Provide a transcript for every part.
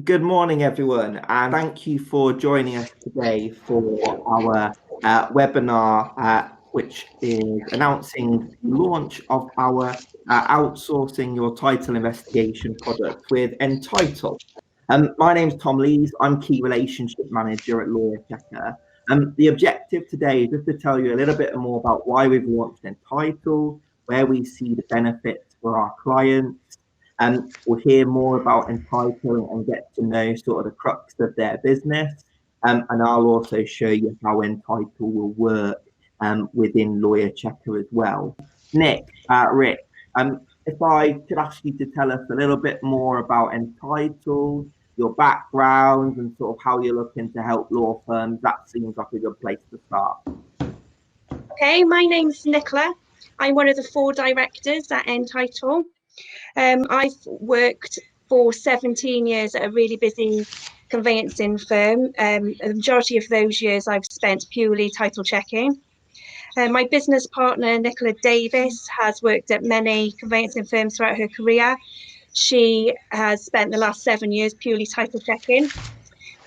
Good morning, everyone, and thank you for joining us today for our webinar, which is announcing the launch of our outsourcing your title investigation product with ntitle. My name's Tom Lees. I'm Key Relationship Manager at Lawyer Checker. The objective today is just to tell you a little bit more about why we've launched ntitle, where we see the benefits for our clients. We'll hear more about ntitle and get to know sort of the crux of their business. And I'll also show you how ntitle will work within Lawyer Checker as well. Nick, Rick, if I could ask you to tell us a little bit more about ntitle, your background, and sort of how you're looking to help law firms, that seems like a good place to start. Okay, my name's Nicola. I'm one of the 4 directors at ntitle. I've worked for 17 years at a really busy conveyancing firm. The majority of those years I've spent purely title checking. My business partner, Nicola Davis, has worked at many conveyancing firms throughout her career. She has spent the last 7 years purely title checking.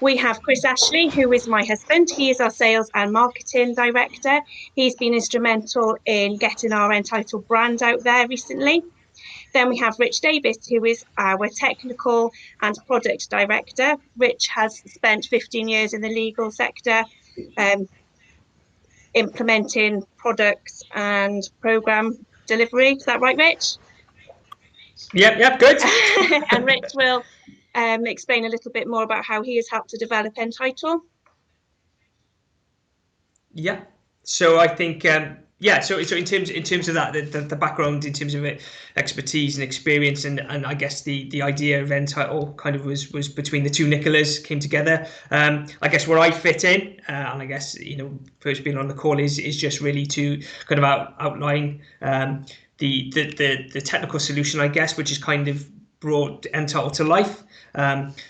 We have Chris Ashley, who is my husband. He is our sales and marketing director. He's been instrumental in getting our ntitle brand out there recently. Then we have Rich Davis, who is our technical and product director. Rich has spent 15 years in the legal sector, implementing products and program delivery. Is that right, Rich? Yep, good. And Rich will explain a little bit more about how he has helped to develop ntitle. Yeah. So I think so in terms of that, the background in terms of expertise and experience, and I guess the idea of ntitle kind of was between the two Nicolas came together. I guess where I fit in, and I guess first being on the call is just really to kind of outline the technical solution, I guess, which is kind of brought ntitle to life.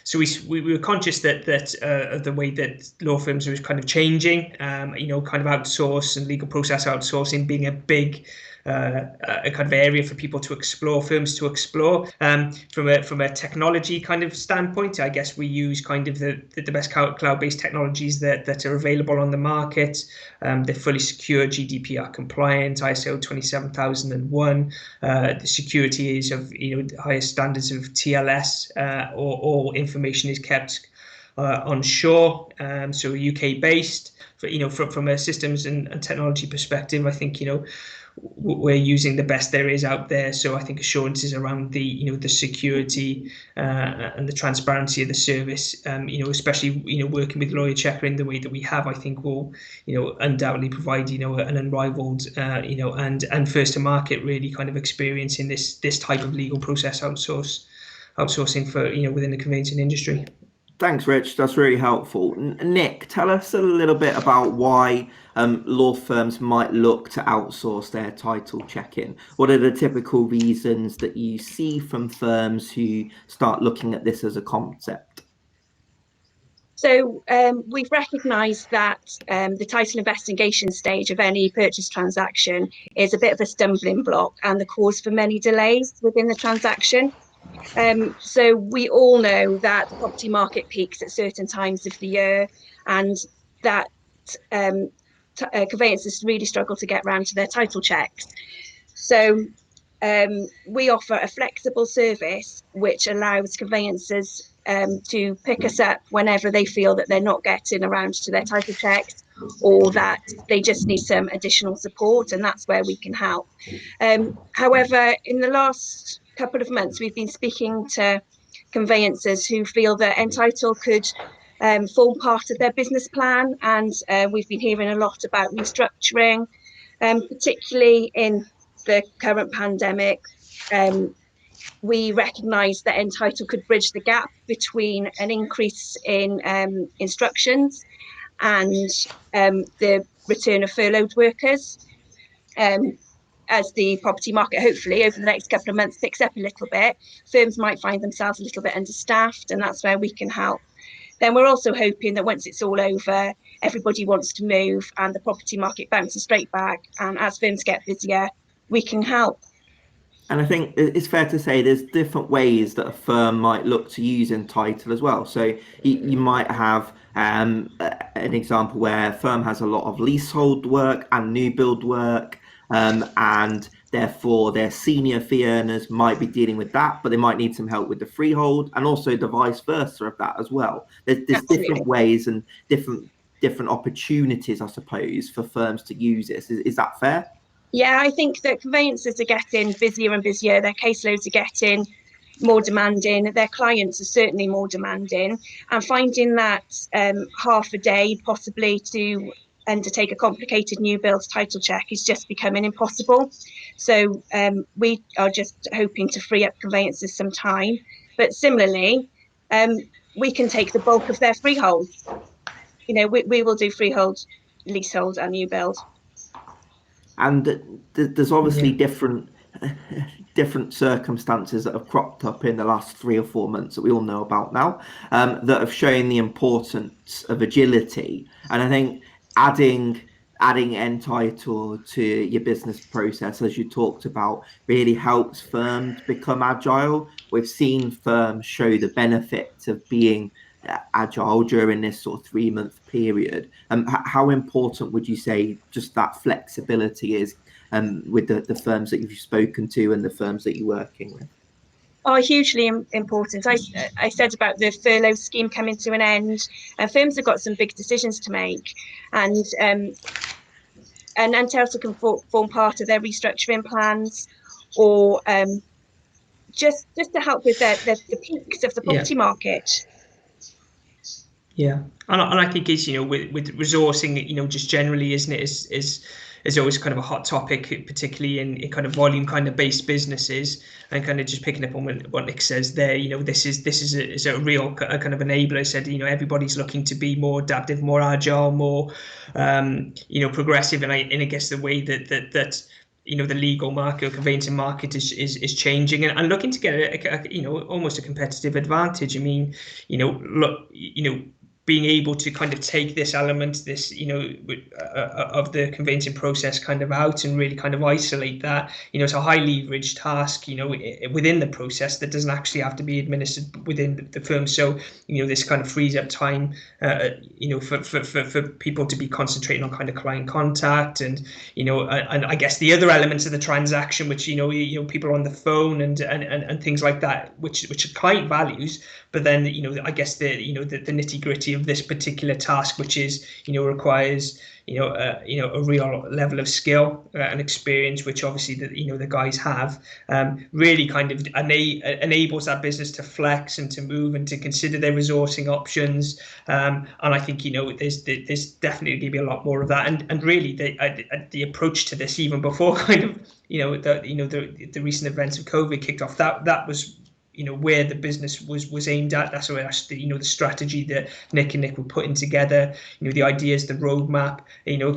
So we were conscious that of the way that law firms were kind of changing, kind of outsource and legal process outsourcing being a big a kind of area for people to explore, firms to explore. From a technology kind of standpoint, I guess we use kind of the best cloud-based technologies that are available on the market. They're fully secure, GDPR compliant, ISO 27001. The security is of highest standards of TLS. All information is kept onshore, so UK based. From a systems and technology perspective, I think we're using the best there is out there. So I think assurances around the security and the transparency of the service, especially working with Lawyer Checker in the way that we have, I think will undoubtedly provide an unrivaled and first to market really kind of experience in this type of legal process outsourcing for within the conveyancing industry. Thanks, Rich. That's really helpful. Nick, tell us a little bit about why law firms might look to outsource their title checking. What are the typical reasons that you see from firms who start looking at this as a concept? So we've recognised that the title investigation stage of any purchase transaction is a bit of a stumbling block and the cause for many delays within the transaction. So we all know that the property market peaks at certain times of the year, and that conveyancers really struggle to get around to their title checks. So we offer a flexible service which allows conveyancers to pick us up whenever they feel that they're not getting around to their title checks, or that they just need some additional support, and that's where we can help. However, in the last couple of months, we've been speaking to conveyancers who feel that ntitle could form part of their business plan, and we've been hearing a lot about restructuring, particularly in the current pandemic. We recognise that ntitle could bridge the gap between an increase in instructions and the return of furloughed workers. As the property market hopefully over the next couple of months picks up a little bit, firms might find themselves a little bit understaffed, and that's where we can help. Then we're also hoping that once it's all over, everybody wants to move and the property market bounces straight back, and as firms get busier, we can help. And I think it's fair to say there's different ways that a firm might look to use ntitle as well. So you might have an example where a firm has a lot of leasehold work and new build work, and therefore their senior fee earners might be dealing with that, but they might need some help with the freehold, and also the vice versa of that as well. There's Absolutely. different ways and different opportunities, I suppose, for firms to use this. Is that fair? Yeah, I think that conveyancers are getting busier and busier. Their caseloads are getting more demanding. Their clients are certainly more demanding. And finding that half a day, possibly, to undertake a complicated new build title check is just becoming impossible. So we are just hoping to free up conveyancers some time. But similarly, um, we can take the bulk of their freeholds. We will do freehold, leasehold, and new build. And there's obviously Yeah. different circumstances that have cropped up in the last 3 or 4 months that we all know about now, that have shown the importance of agility. And I think adding ntitle to your business process, as you talked about, really helps firms become agile. We've seen firms show the benefits of being agile during this sort of 3 month period. How important would you say just that flexibility is, with the firms that you've spoken to and the firms that you're working with? Are hugely important. I said about the furlough scheme coming to an end, and firms have got some big decisions to make, and ntitle can form part of their restructuring plans, or just to help with the peaks of the Yeah. property market. Yeah, and I think it's, with resourcing, just generally, isn't it, is always kind of a hot topic, particularly in kind of volume kind of based businesses, and kind of just picking up on what Nick says there. This is a real kind of enabler. Said, everybody's looking to be more adaptive, more agile, more progressive, and I guess the way that the legal market or conveyancing market is changing, and looking to get almost a competitive advantage. I mean, look, being able to kind of take this element, of the conveyancing process kind of out, and really kind of isolate that. It's a high leverage task, within the process that doesn't actually have to be administered within the firm. So, this kind of frees up time, for people to be concentrating on kind of client contact, and I guess the other elements of the transaction, which people are on the phone and things like that, which a client values. But then, I guess the nitty gritty of this particular task, which is, requires, a real level of skill and experience, which obviously the guys have, really kind of enables that business to flex and to move and to consider their resourcing options. And I think, there's definitely going to be a lot more of that. And really the approach to this, even before kind of, the recent events of COVID kicked off, that was, where the business was aimed at. That's where the strategy that Nick were putting together, the ideas, the roadmap,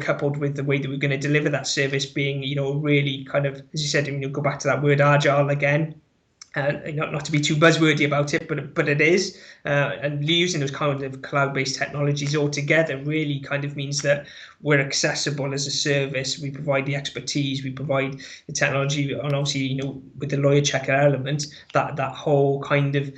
coupled with the way that we're going to deliver that service being, really kind of, as you said, go back to that word agile again. Not to be too buzzwordy about it, but it is, and using those kind of cloud-based technologies all together really kind of means that we're accessible as a service. We provide the expertise, we provide the technology, and obviously, with the lawyer checker element, that whole kind of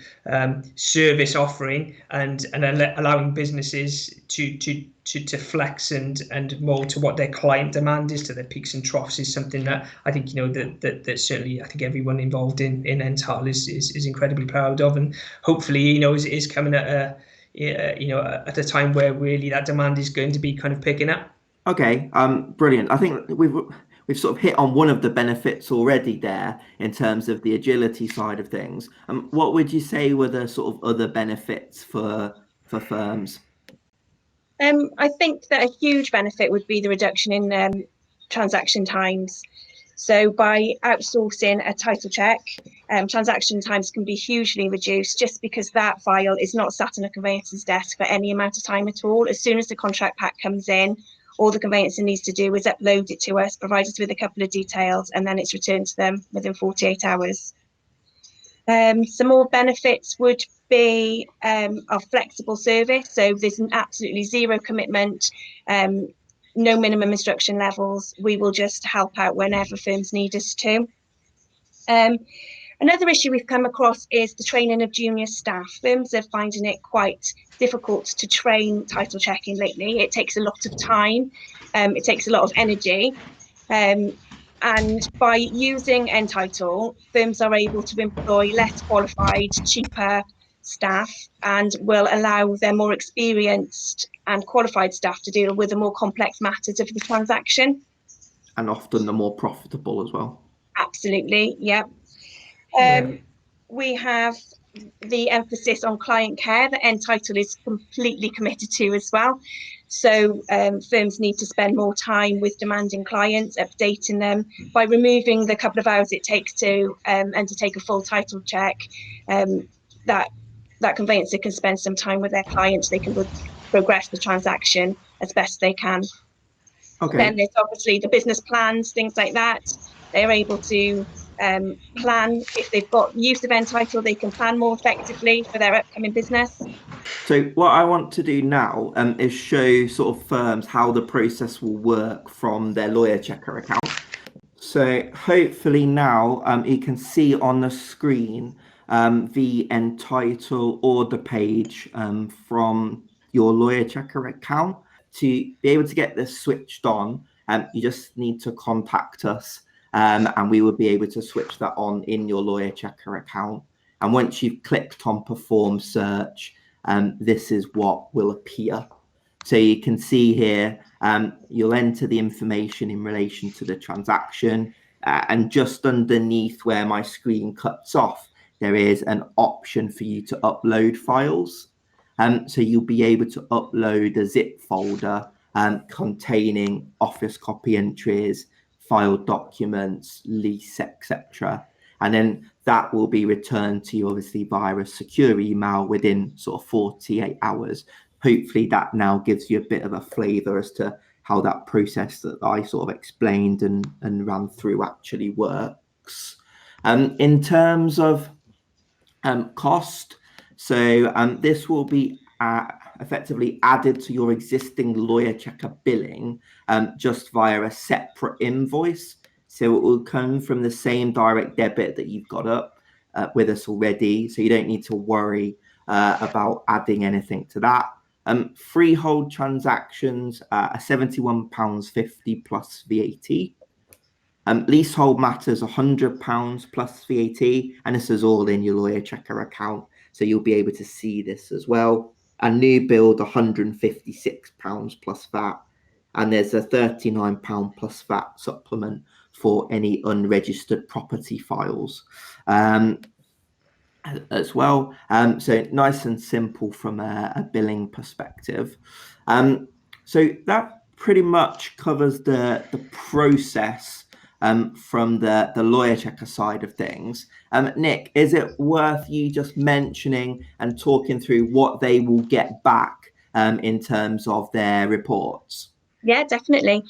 service offering, and allowing businesses to flex and mold to what their client demand is, to their peaks and troughs, is something that I think that certainly I think everyone involved in ntitle is incredibly proud of, and hopefully is coming at at a time where really that demand is going to be kind of picking up. Okay, brilliant. I think we've sort of hit on one of the benefits already there in terms of the agility side of things. What would you say were the sort of other benefits for firms? I think that a huge benefit would be the reduction in transaction times. So by outsourcing a title check, transaction times can be hugely reduced, just because that file is not sat on a conveyancer's desk for any amount of time at all. As soon as the contract pack comes in, all the conveyancer needs to do is upload it to us, provide us with a couple of details, and then it's returned to them within 48 hours. Some more benefits would be our flexible service. So there's absolutely zero commitment, no minimum instruction levels. We will just help out whenever firms need us to. Another issue we've come across is the training of junior staff. Firms are finding it quite difficult to train title checking lately. It takes a lot of time, it takes a lot of energy. And by using ntitle, firms are able to employ less qualified, cheaper staff, and will allow their more experienced and qualified staff to deal with the more complex matters of the transaction. And often the more profitable as well. Absolutely, yeah. We have the emphasis on client care that ntitle is completely committed to as well. So firms need to spend more time with demanding clients, updating them. By removing the couple of hours it takes to undertake a full title check, that conveyancer can spend some time with their clients. They can progress the transaction as best they can. Okay. Then there's obviously the business plans, things like that. They're able to plan. If they've got use of ntitle, they can plan more effectively for their upcoming business. So what I want to do now is show sort of firms how the process will work from their lawyer checker account. So hopefully now you can see on the screen the ntitle order page from your lawyer checker account. To be able to get this switched on, you just need to contact us and we will be able to switch that on in your lawyer checker account. And once you've clicked on perform search, this is what will appear. So you can see here, you'll enter the information in relation to the transaction, and just underneath where my screen cuts off, there is an option for you to upload files. So you'll be able to upload a zip folder containing office copy entries, filed documents, lease, etc. And then that will be returned to you obviously via a secure email within sort of 48 hours. Hopefully that now gives you a bit of a flavour as to how that process that I sort of explained and ran through actually works. In terms of cost, so this will be effectively added to your existing lawyer checker billing just via a separate invoice. So it will come from the same direct debit that you've got up with us already. So you don't need to worry about adding anything to that. Freehold transactions are £71.50 plus VAT. Leasehold matters £100 plus VAT, and this is all in your lawyer checker account, so you'll be able to see this as well. And new build £156 plus VAT, and there's a £39 plus VAT supplement for any unregistered property files as well. So nice and simple from a billing perspective. So that pretty much covers the process from the lawyer checker side of things. Nick, is it worth you just mentioning and talking through what they will get back in terms of their reports? Yeah, definitely.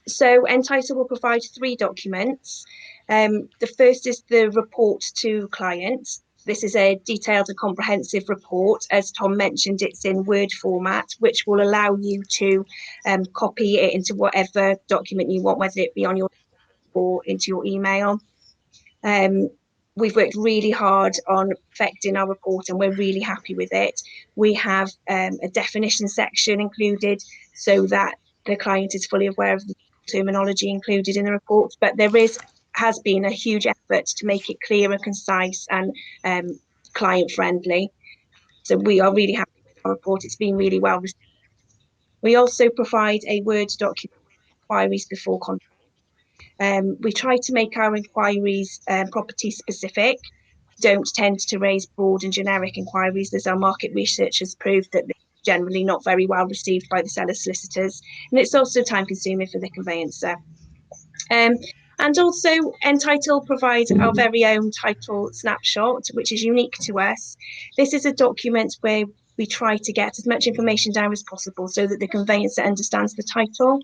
So ntitle will provide 3 documents. The first is the report to clients. This is a detailed and comprehensive report. As Tom mentioned, it's in Word format, which will allow you to copy it into whatever document you want, whether it be on your or into your email. We've worked really hard on perfecting our report and we're really happy with it. We have a definition section included so that the client is fully aware of the terminology included in the report, but there has been a huge effort to make it clear and concise and client friendly. So we are really happy with our report. It's been really well received. We also provide a Word document with inquiries before contract. We try to make our inquiries property specific. Don't tend to raise broad and generic inquiries, as our market research has proved that they're generally not very well received by the seller solicitors, and it's also time consuming for the conveyancer. And also ntitle provides our very own title snapshot, which is unique to us. This is a document where we try to get as much information down as possible so that the conveyancer understands the title.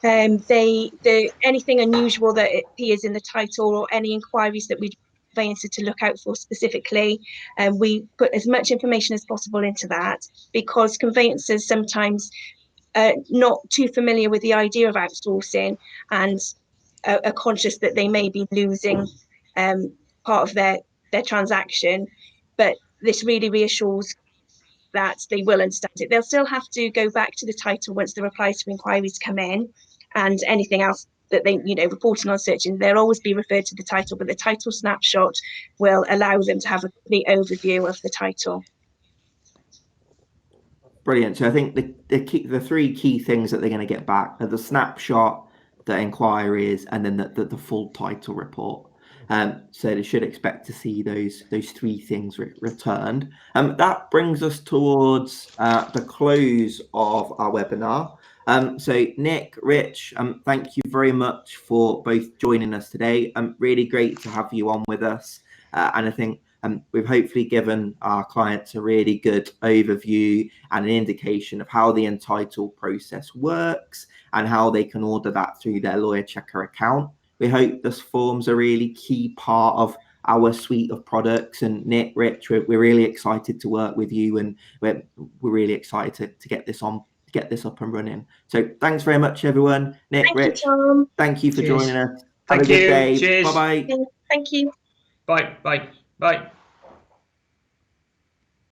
Anything unusual that appears in the title or any inquiries that we conveyancer to look out for specifically, we put as much information as possible into that, because conveyancers sometimes not too familiar with the idea of outsourcing and are conscious that they may be losing part of their transaction, but this really reassures that they will understand it. They'll still have to go back to the title once the replies to inquiries come in, and anything else that they, reporting on searching, they'll always be referred to the title, but the title snapshot will allow them to have a complete overview of the title. Brilliant. So I think the three key things that they're going to get back are the snapshot, the inquiries, and then the full title report. So they should expect to see those three things returned. That brings us towards the close of our webinar. So Nick, Rich, thank you very much for both joining us today. Really great to have you on with us. And I think we've hopefully given our clients a really good overview and an indication of how the entitle process works and how they can order that through their Lawyer Checker account. We hope this forms a really key part of our suite of products. And Nick, Rich, we're really excited to work with you, and we're really excited to get this up and running. So thanks very much, everyone. Nick, Thank Rich, you, Tom. thank you for Cheers. joining us. Thank Have a good you. day. Cheers. Bye-bye. Thank you. Bye.